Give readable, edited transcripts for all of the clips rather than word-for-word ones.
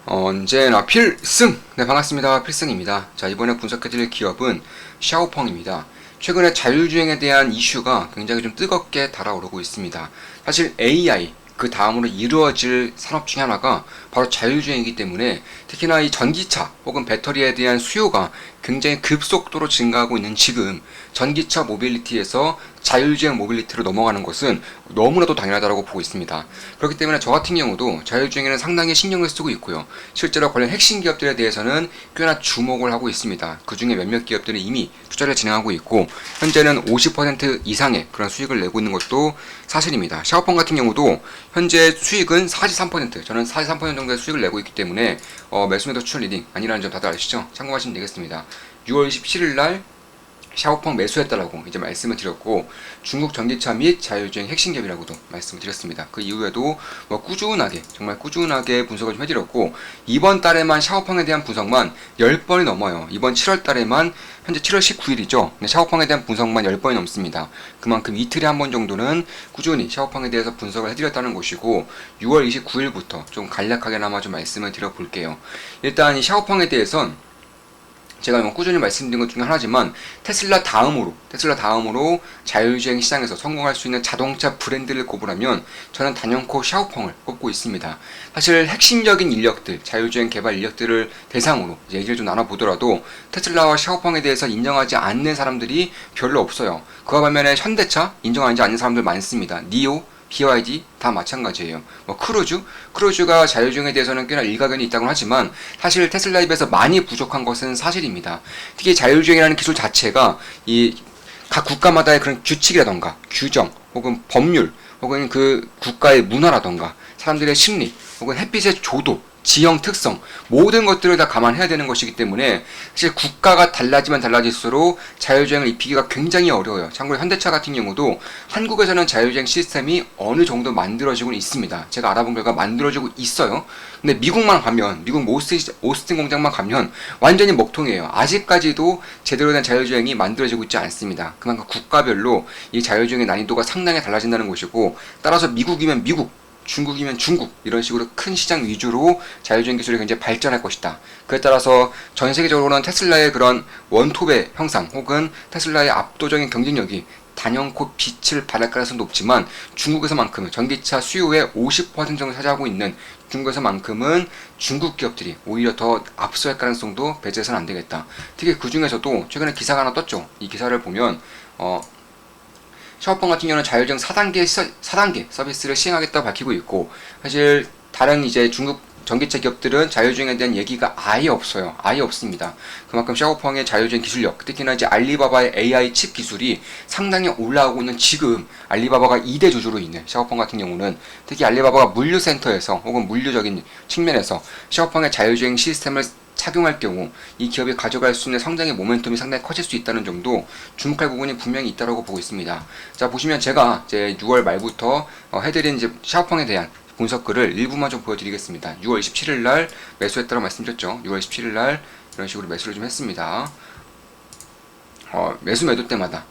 언제나 필승! 네, 반갑습니다. 필승입니다. 자, 이번에 분석해드릴 기업은 샤오펑입니다. 최근에 자율주행에 대한 이슈가 굉장히 좀 뜨겁게 달아오르고 있습니다. 사실 AI, 그 다음으로 이루어질 산업 중에 하나가 바로 자율주행이기 때문에 특히나 이 전기차 혹은 배터리에 대한 수요가 굉장히 급속도로 증가하고 있는 지금 전기차 모빌리티에서 자율주행 모빌리티로 넘어가는 것은 너무나도 당연하다고 보고 있습니다. 그렇기 때문에 저 같은 경우도 자율주행에는 상당히 신경을 쓰고 있고요. 실제로 관련 핵심 기업들에 대해서는 꽤나 주목을 하고 있습니다. 그 중에 몇몇 기업들은 이미 투자를 진행하고 있고 현재는 50% 이상의 그런 수익을 내고 있는 것도 사실입니다. 샤오펑 같은 경우도 현재 수익은 43%, 저는 43% 정도의 수익을 내고 있기 때문에 매수매도 추천 리딩 아니라는 점 다들 아시죠? 참고하시면 되겠습니다. 6월 27일 날 샤오펑 매수했다라고 이제 말씀을 드렸고, 중국 전기차 및 자율주행 핵심 기업이라고도 말씀을 드렸습니다. 그 이후에도 꾸준하게, 정말 꾸준하게 분석을 좀 해드렸고, 이번 달에만 샤오펑에 대한 분석만 10번이 넘어요. 이번 7월 달에만 현재 7월 19일이죠. 샤오펑에 대한 분석만 10번이 넘습니다. 그만큼 이틀에 한 번 정도는 꾸준히 샤오펑에 대해서 분석을 해드렸다는 것이고, 6월 29일부터 좀 간략하게나마 좀 말씀을 드려볼게요. 일단 이 샤오펑에 대해선 제가 꾸준히 말씀드린 것 중에 하나지만 테슬라 다음으로 자율주행 시장에서 성공할 수 있는 자동차 브랜드를 꼽으라면 저는 단연코 샤오펑을 꼽고 있습니다. 사실 핵심적인 인력들, 자율주행 개발 인력들을 대상으로 얘기를 좀 나눠보더라도 테슬라와 샤오펑에 대해서 인정하지 않는 사람들이 별로 없어요. 그와 반면에 현대차 인정하지 않는 사람들 많습니다. 니오, BYD 다 마찬가지예요. 크루즈가 자율주행에 대해서는 꽤나 일가견이 있다고 하지만 사실 테슬라에 비해서 많이 부족한 것은 사실입니다. 특히 자율주행이라는 기술 자체가 이 각 국가마다의 그런 규칙이라던가 규정 혹은 법률 혹은 그 국가의 문화라던가 사람들의 심리 혹은 햇빛의 조도 지형 특성 모든 것들을 다 감안해야 되는 것이기 때문에 사실 국가가 달라지면 달라질수록 자율주행을 입히기가 굉장히 어려워요. 참고로 현대차 같은 경우도 한국에서는 자율주행 시스템이 어느 정도 만들어지고 있습니다. 제가 알아본 결과 만들어지고 있어요. 근데 미국만 가면, 미국 오스틴 공장만 가면 완전히 먹통이에요. 아직까지도 제대로 된 자율주행이 만들어지고 있지 않습니다. 그만큼 국가별로 이 자율주행의 난이도가 상당히 달라진다는 것이고, 따라서 미국이면 미국, 중국이면 중국, 이런 식으로 큰 시장 위주로 자율주행 기술이 굉장히 발전할 것이다. 그에 따라서 전 세계적으로는 테슬라의 그런 원톱의 형상 혹은 테슬라의 압도적인 경쟁력이 단연코 빛을 발할 가능성이 높지만, 중국에서만큼은 전기차 수요의 50% 정도 차지하고 있는 중국에서만큼은 중국 기업들이 오히려 더 앞서할 가능성도 배제해서는 안 되겠다. 특히 그 중에서도 최근에 기사가 하나 떴죠. 이 기사를 보면 샤오펑 같은 경우는 자율주행 4단계 서비스를 시행하겠다고 밝히고 있고, 사실 다른 이제 중국 전기차 기업들은 자율주행에 대한 얘기가 아예 없어요. 아예 없습니다. 그만큼 샤오펑의 자율주행 기술력, 특히나 이제 알리바바의 AI 칩 기술이 상당히 올라오고 있는 지금 알리바바가 2대 주주로 있는 샤오펑 같은 경우는 특히 알리바바가 물류센터에서 혹은 물류적인 측면에서 샤오펑의 자율주행 시스템을 착용할 경우 이 기업이 가져갈 수 있는 성장의 모멘텀이 상당히 커질 수 있다는 점도 주목할 부분이 분명히 있다고 보고 있습니다. 자, 보시면 제가 이제 6월 말부터 해드린 이제 샤오펑에 대한 분석글을 일부만 좀 보여드리겠습니다. 6월 27일 날 매수했다고 말씀드렸죠. 6월 27일 날 이런 식으로 매수를 좀 했습니다. 매수 매도 때마다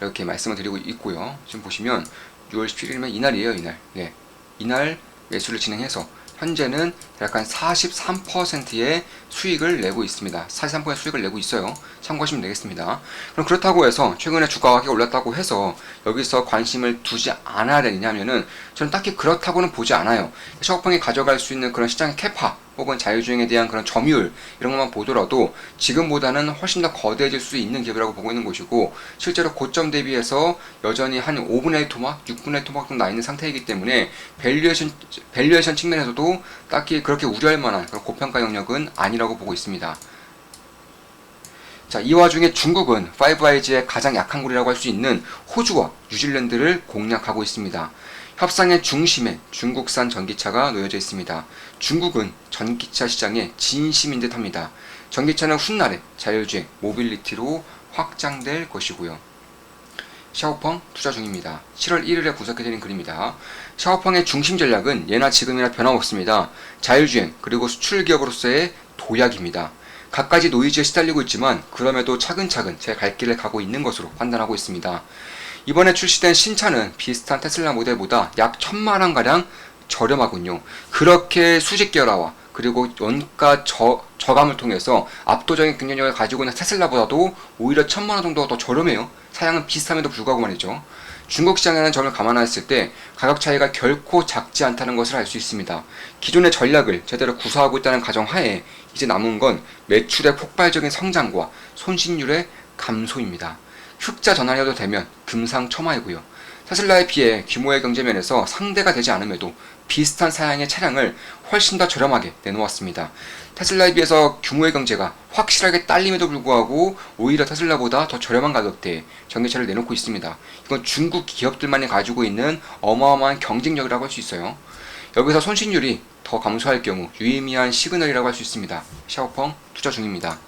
이렇게 말씀을 드리고 있고요. 지금 보시면 6월 17일이면 이날이에요, 이날. 네, 이날 매수를 진행해서 현재는 약간 43%의 수익을 내고 있습니다. 43%의 수익을 내고 있어요. 참고하시면 되겠습니다. 그럼 그렇다고 해서 최근에 주가 가격이 올랐다고 해서 여기서 관심을 두지 않아야 되느냐면은 저는 딱히 그렇다고는 보지 않아요. 샤오펑이 가져갈 수 있는 그런 시장의 캐파 혹은 자율주행에 대한 그런 점유율 이런 것만 보더라도 지금보다는 훨씬 더 거대해질 수 있는 기업이라고 보고 있는 것이고, 실제로 고점 대비해서 여전히 한 5분의 1 토막, 6분의 1 토막 정도 나 있는 상태이기 때문에 밸류에이션 측면에서도 딱히 그렇게 우려할 만한 그런 고평가 영역은 아니라고 보고 있습니다. 자, 이 와중에 중국은 5IG의 가장 약한 고리라고 할 수 있는 호주와 뉴질랜드를 공략하고 있습니다. 협상의 중심에 중국산 전기차가 놓여져 있습니다. 중국은 전기차 시장의 진심인 듯 합니다. 전기차는 훗날에 자율주행, 모빌리티로 확장될 것이고요. 샤오펑 투자 중입니다. 7월 1일에 분석해드린 글입니다. 샤오펑의 중심 전략은 예나 지금이나 변함없습니다. 자율주행 그리고 수출 기업으로서의 도약입니다. 갖가지 노이즈에 시달리고 있지만 그럼에도 차근차근 제 갈 길을 가고 있는 것으로 판단하고 있습니다. 이번에 출시된 신차는 비슷한 테슬라 모델보다 약 1000만원가량 저렴하군요. 그렇게 수직 기어라와 그리고 원가 저감을 통해서 압도적인 경쟁력을 가지고 있는 테슬라보다도 오히려 1,000만 원 정도가 더 저렴해요. 사양은 비슷함에도 불구하고 말이죠. 중국 시장이라는 점을 감안했을 때 가격 차이가 결코 작지 않다는 것을 알 수 있습니다. 기존의 전략을 제대로 구사하고 있다는 가정하에 이제 남은 건 매출의 폭발적인 성장과 손실률의 감소입니다. 흑자 전환이라도 되면 금상첨화이고요. 테슬라에 비해 규모의 경제면에서 상대가 되지 않음에도 비슷한 사양의 차량을 훨씬 더 저렴하게 내놓았습니다. 테슬라에 비해서 규모의 경제가 확실하게 딸림에도 불구하고 오히려 테슬라보다 더 저렴한 가격대에 전기차를 내놓고 있습니다. 이건 중국 기업들만이 가지고 있는 어마어마한 경쟁력이라고 할 수 있어요. 여기서 손실률이 더 감소할 경우 유의미한 시그널이라고 할 수 있습니다. 샤오펑 투자 중입니다.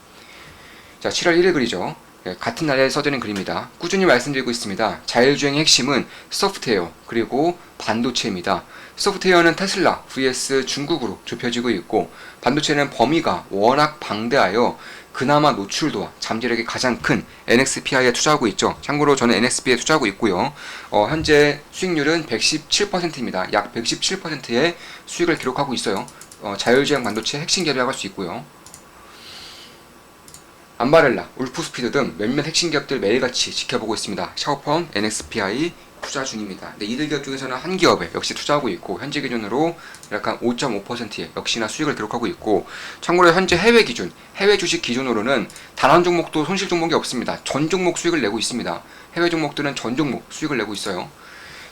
자, 7월 1일 글이죠. 같은 날에 써드린 글입니다. 꾸준히 말씀드리고 있습니다. 자율주행의 핵심은 소프트웨어 그리고 반도체입니다. 소프트웨어는 테슬라 vs 중국으로 좁혀지고 있고 반도체는 범위가 워낙 방대하여 그나마 노출도와 잠재력이 가장 큰 NXPI에 투자하고 있죠. 참고로 저는 NXP에 투자하고 있고요. 현재 수익률은 117%입니다. 약 117%의 수익을 기록하고 있어요. 자율주행 반도체 핵심 기업이라고 할 수 있고요. 암바렐라, 울프스피드 등 몇몇 핵심 기업들 매일같이 지켜보고 있습니다. 샤오펑, NXPI 투자 중입니다. 네, 이들 기업 중에서는 한 기업에 역시 투자하고 있고 현재 기준으로 약간 5.5%의 역시나 수익을 기록하고 있고 참고로 현재 해외 기준, 해외 주식 기준으로는 단 한 종목도 손실 종목이 없습니다. 전 종목 수익을 내고 있습니다. 해외 종목들은 전 종목 수익을 내고 있어요.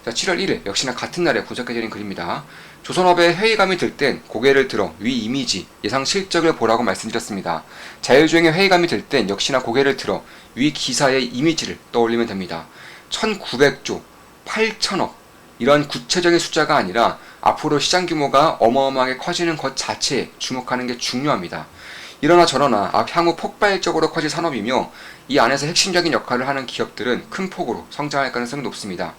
자, 7월 1일 역시나 같은 날에 분석해드린 글입니다. 조선업에 회의감이 들 땐 고개를 들어 위 이미지, 예상 실적을 보라고 말씀드렸습니다. 자율주행에 회의감이 들 땐 역시나 고개를 들어 위 기사의 이미지를 떠올리면 됩니다. 1900조, 8천억 이런 구체적인 숫자가 아니라 앞으로 시장 규모가 어마어마하게 커지는 것 자체에 주목하는 게 중요합니다. 이러나 저러나 향후 폭발적으로 커질 산업이며 이 안에서 핵심적인 역할을 하는 기업들은 큰 폭으로 성장할 가능성이 높습니다.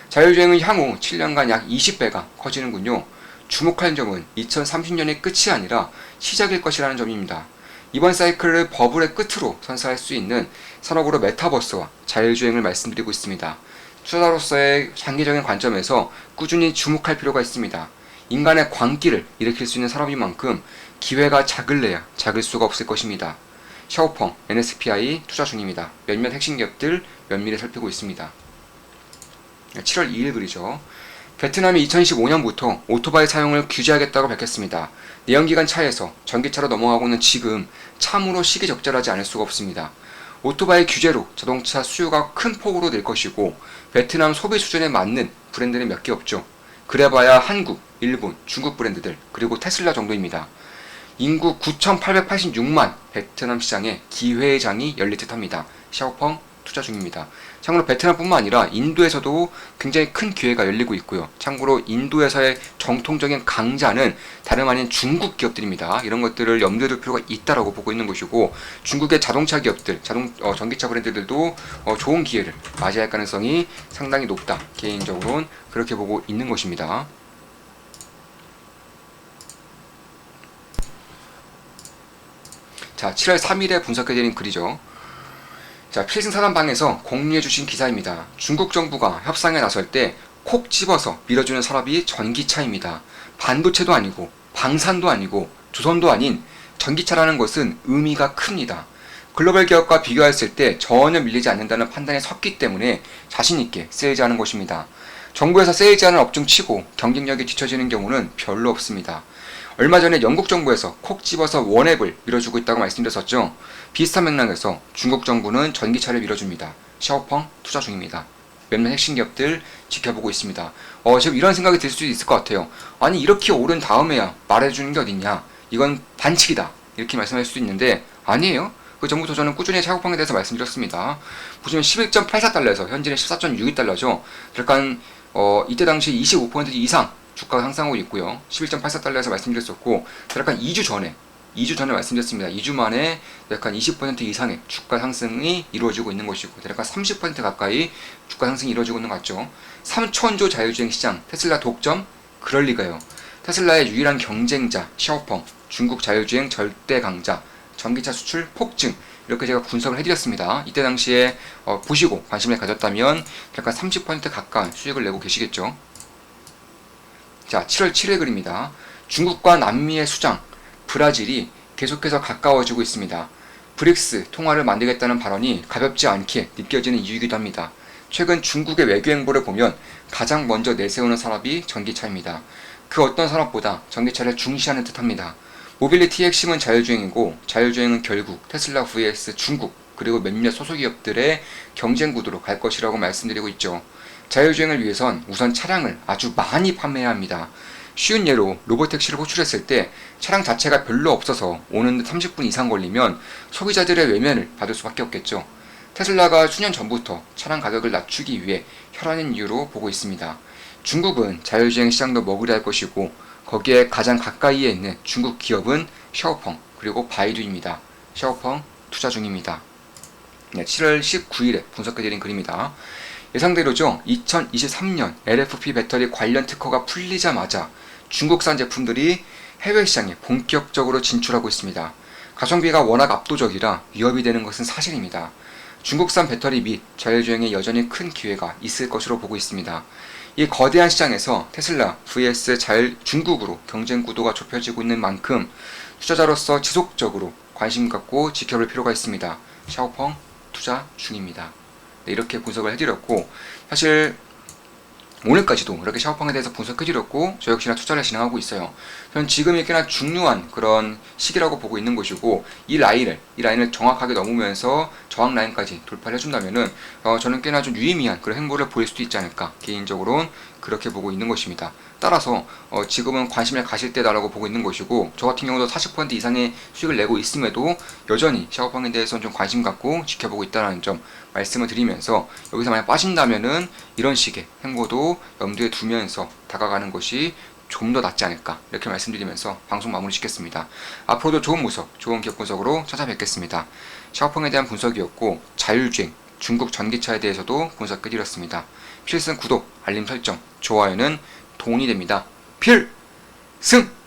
자율주행은 향후 7년간 약 20배가 커지는군요. 주목할 점은 2030년의 끝이 아니라 시작일 것이라는 점입니다. 이번 사이클을 버블의 끝으로 선사할 수 있는 산업으로 메타버스와 자율주행을 말씀드리고 있습니다. 투자자로서의 장기적인 관점에서 꾸준히 주목할 필요가 있습니다. 인간의 광기를 일으킬 수 있는 산업인 만큼 기회가 작을래야 작을 수가 없을 것입니다. 샤오펑, NSPI 투자 중입니다. 몇몇 핵심 기업들 면밀히 살피고 있습니다. 7월 2일 글이죠. 베트남이 2015년부터 오토바이 사용을 규제하겠다고 밝혔습니다. 내연기관 차에서 전기차로 넘어가고 있는 지금 참으로 시기적절하지 않을 수가 없습니다. 오토바이 규제로 자동차 수요가 큰 폭으로 늘 것이고 베트남 소비 수준에 맞는 브랜드는 몇 개 없죠. 그래봐야 한국, 일본, 중국 브랜드들 그리고 테슬라 정도입니다. 인구 9,886만 베트남 시장에 기회의 장이 열릴 듯합니다. 샤오펑 투자 중입니다. 참고로 베트남뿐만 아니라 인도에서도 굉장히 큰 기회가 열리고 있고요. 참고로 인도에서의 정통적인 강자는 다름 아닌 중국 기업들입니다. 이런 것들을 염두에 둘 필요가 있다라고 보고 있는 것이고 중국의 자동차 기업들, 전기차 브랜드들도 좋은 기회를 맞이할 가능성이 상당히 높다. 개인적으로는 그렇게 보고 있는 것입니다. 자, 7월 3일에 분석해드린 글이죠. 자, 필승사단방에서 공유해주신 기사입니다. 중국 정부가 협상에 나설 때 콕 집어서 밀어주는 산업이 전기차입니다. 반도체도 아니고 방산도 아니고 조선도 아닌 전기차라는 것은 의미가 큽니다. 글로벌 기업과 비교했을 때 전혀 밀리지 않는다는 판단에 섰기 때문에 자신있게 세일즈하는 것입니다. 정부에서 세일즈하는 업종 치고 경쟁력이 뒤처지는 경우는 별로 없습니다. 얼마 전에 영국 정부에서 콕 집어서 원앱을 밀어주고 있다고 말씀드렸었죠. 비슷한 맥락에서 중국 정부는 전기차를 밀어줍니다. 샤오펑 투자 중입니다. 몇몇 핵심 기업들 지켜보고 있습니다. 지금 이런 생각이 들 수도 있을 것 같아요. 아니 이렇게 오른 다음에야 말해주는 게 어딨냐. 이건 반칙이다. 이렇게 말씀할 수도 있는데 아니에요. 그 전부터 저는 꾸준히 샤오펑에 대해서 말씀드렸습니다. 보시면 11.84달러에서 현재는 14.62달러죠. 그러니까 이때 당시 25% 이상 주가가 상승하고 있고요. 11.84달러에서 말씀드렸었고 약간 2주 전에 말씀드렸습니다. 2주 만에 약간 20% 이상의 주가 상승이 이루어지고 있는 것이고 약간 30% 가까이 주가 상승이 이루어지고 있는 것 같죠. 3천조 자율주행 시장 테슬라 독점? 그럴 리가요. 테슬라의 유일한 경쟁자 샤오펑, 중국 자율주행 절대 강자, 전기차 수출 폭증 이렇게 제가 분석을 해드렸습니다. 이때 당시에 보시고 관심을 가졌다면 약간 30% 가까운 수익을 내고 계시겠죠. 자, 7월 7일 글입니다. 중국과 남미의 수장, 브라질이 계속해서 가까워지고 있습니다. 브릭스 통화를 만들겠다는 발언이 가볍지 않게 느껴지는 이유이기도 합니다. 최근 중국의 외교 행보를 보면 가장 먼저 내세우는 산업이 전기차입니다. 그 어떤 산업보다 전기차를 중시하는 듯합니다. 모빌리티의 핵심은 자율주행이고 자율주행은 결국 테슬라 vs 중국 그리고 몇몇 소속기업들의 경쟁 구도로 갈 것이라고 말씀드리고 있죠. 자율주행을 위해선 우선 차량을 아주 많이 판매해야 합니다. 쉬운 예로 로보택시를 호출했을 때 차량 자체가 별로 없어서 오는데 30분 이상 걸리면 소비자들의 외면을 받을 수밖에 없겠죠. 테슬라가 수년 전부터 차량 가격을 낮추기 위해 혈안인 이유로 보고 있습니다. 중국은 자율주행 시장도 먹으려 할 것이고 거기에 가장 가까이에 있는 중국 기업은 샤오펑 그리고 바이두입니다. 샤오펑 투자 중입니다. 네, 7월 19일에 분석해드린 글입니다. 예상대로죠. 2023년 LFP 배터리 관련 특허가 풀리자마자 중국산 제품들이 해외 시장에 본격적으로 진출하고 있습니다. 가성비가 워낙 압도적이라 위협이 되는 것은 사실입니다. 중국산 배터리 및 자율주행에 여전히 큰 기회가 있을 것으로 보고 있습니다. 이 거대한 시장에서 테슬라 vs 중국으로 경쟁 구도가 좁혀지고 있는 만큼 투자자로서 지속적으로 관심 갖고 지켜볼 필요가 있습니다. 샤오펑 투자 중입니다. 네, 이렇게 분석을 해드렸고 사실 오늘까지도 이렇게 샤오펑에 대해서 분석해드렸고 저 역시나 투자를 진행하고 있어요. 저는 지금이 꽤나 중요한 그런 시기라고 보고 있는 것이고 이 라인을 정확하게 넘으면서 저항 라인까지 돌파를 해준다면은 저는 꽤나 좀 유의미한 그런 행보를 보일 수도 있지 않을까 개인적으로는 그렇게 보고 있는 것입니다. 따라서 지금은 관심을 가실 때다라고 보고 있는 것이고 저 같은 경우도 40% 이상의 수익을 내고 있음에도 여전히 샤오펑에 대해서는 좀 관심 갖고 지켜보고 있다는 점 말씀을 드리면서 여기서 만약 빠진다면은 이런 식의 행보도 염두에 두면서 다가가는 것이 좀 더 낫지 않을까 이렇게 말씀드리면서 방송 마무리 짓겠습니다. 앞으로도 좋은 모습, 좋은 기업 분석으로 찾아뵙겠습니다. 샤오펑에 대한 분석이었고 자율주행, 중국 전기차에 대해서도 분석해드렸습니다. 필승 구독, 알림 설정, 좋아요는 돈이 됩니다. 필승!